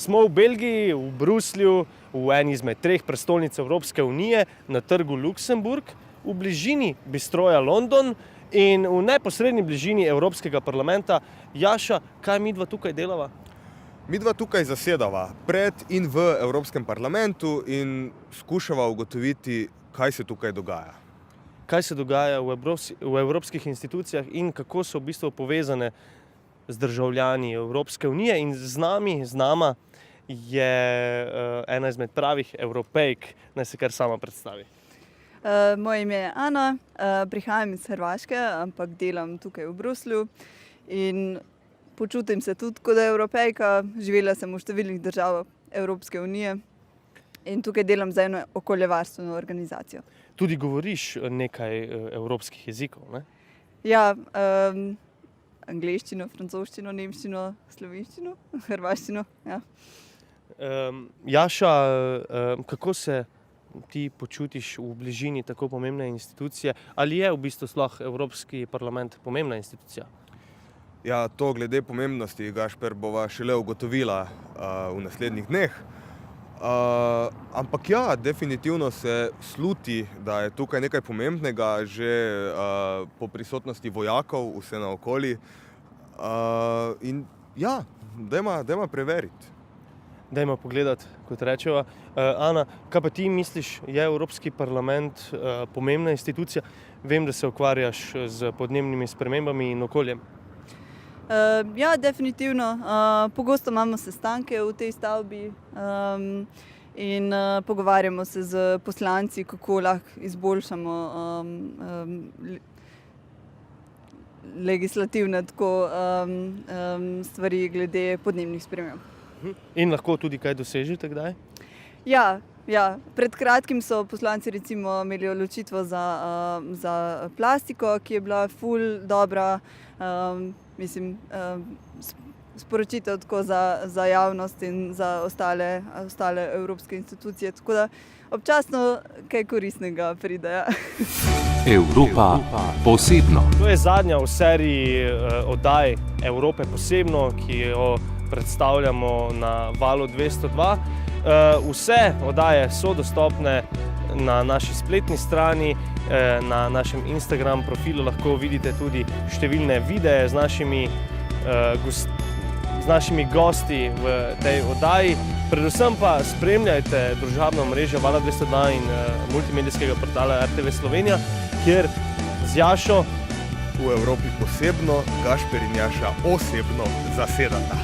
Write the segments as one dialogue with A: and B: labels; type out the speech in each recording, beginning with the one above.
A: Smo v Belgiji, v Bruslju, v eni izmed 3 prestolnic Evropske unije, na trgu Luksemburg, v bližini bistroja London in v neposredni bližini Evropskega parlamenta. Jaša, kaj midva tukaj delava?
B: Midva tukaj zasedava pred in v Evropskem parlamentu in skušava ugotoviti, kaj se tukaj dogaja.
A: Kaj se dogaja v evropskih institucijah in kako so v bistvu povezane z državljani Evropske unije in z nama je ena izmed pravih Evropejk. Naj se kar sama predstavi.
C: Moje ime je Ana, prihajam iz Hrvaške, ampak delam tukaj v Bruslju in počutim se tudi kot Evropejka. Živela sem v številnih državah Evropske unije in tukaj delam za eno okoljevarstveno organizacijo.
A: Tudi govoriš nekaj evropskih jezikov, ne?
C: Ja, angleščino, francoščino, nemščino, slovenščino, hrvaščino, ja.
A: Jaša, kako se ti počutiš v bližini tako pomembne institucije? Ali je v bistvu sploh Evropski parlament pomembna institucija?
B: Ja, to glede pomembnosti, Gašper, bova šele ugotovila v naslednjih dneh. Ampak ja, definitivno se sluti, da je tukaj nekaj pomembnega, že po prisotnosti vojakov vse naokoli. In ja, dajmo preveriti.
A: Dajmo pogledati, kot rečeva. Ana, kaj pa ti misliš, je Evropski parlament pomembna institucija? Vem, da se ukvarjaš z podnebnimi spremembami in okoljem.
C: Ja, definitivno. Pogosto imamo sestanke v tej stavbi in pogovarjamo se z poslanci, kako lahko izboljšamo legislativne stvari glede podnebnih sprememb.
A: In lahko tudi kaj dosežete kdaj?
C: Ja. Pred kratkim so poslanci recimo imeli odločitev za plastiko, ki je bila ful dobra. Sporočitev tako za javnost in za ostale evropske institucije. Tako da občasno kaj koristnega pride. Ja.
D: Evropa posebno.
A: To je zadnja v seriji oddaj Evrope posebno, ki jo predstavljamo na Valu 202. Vse oddaje so dostopne na naši spletni strani, na našem Instagram profilu lahko vidite tudi številne videe z našimi gosti v tej oddaji. Predvsem pa spremljajte družabno mrežo Vala 202 in multimedijskega portala RTV Slovenija, kjer z Jašo
B: v Evropi posebno, Gašper in Jaša osebno zasedata.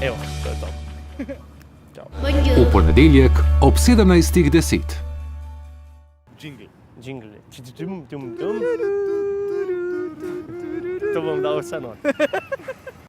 A: Evo, to je to.
D: V ponedeljek ob 17:10.
A: Jingle. To bom dal vse not.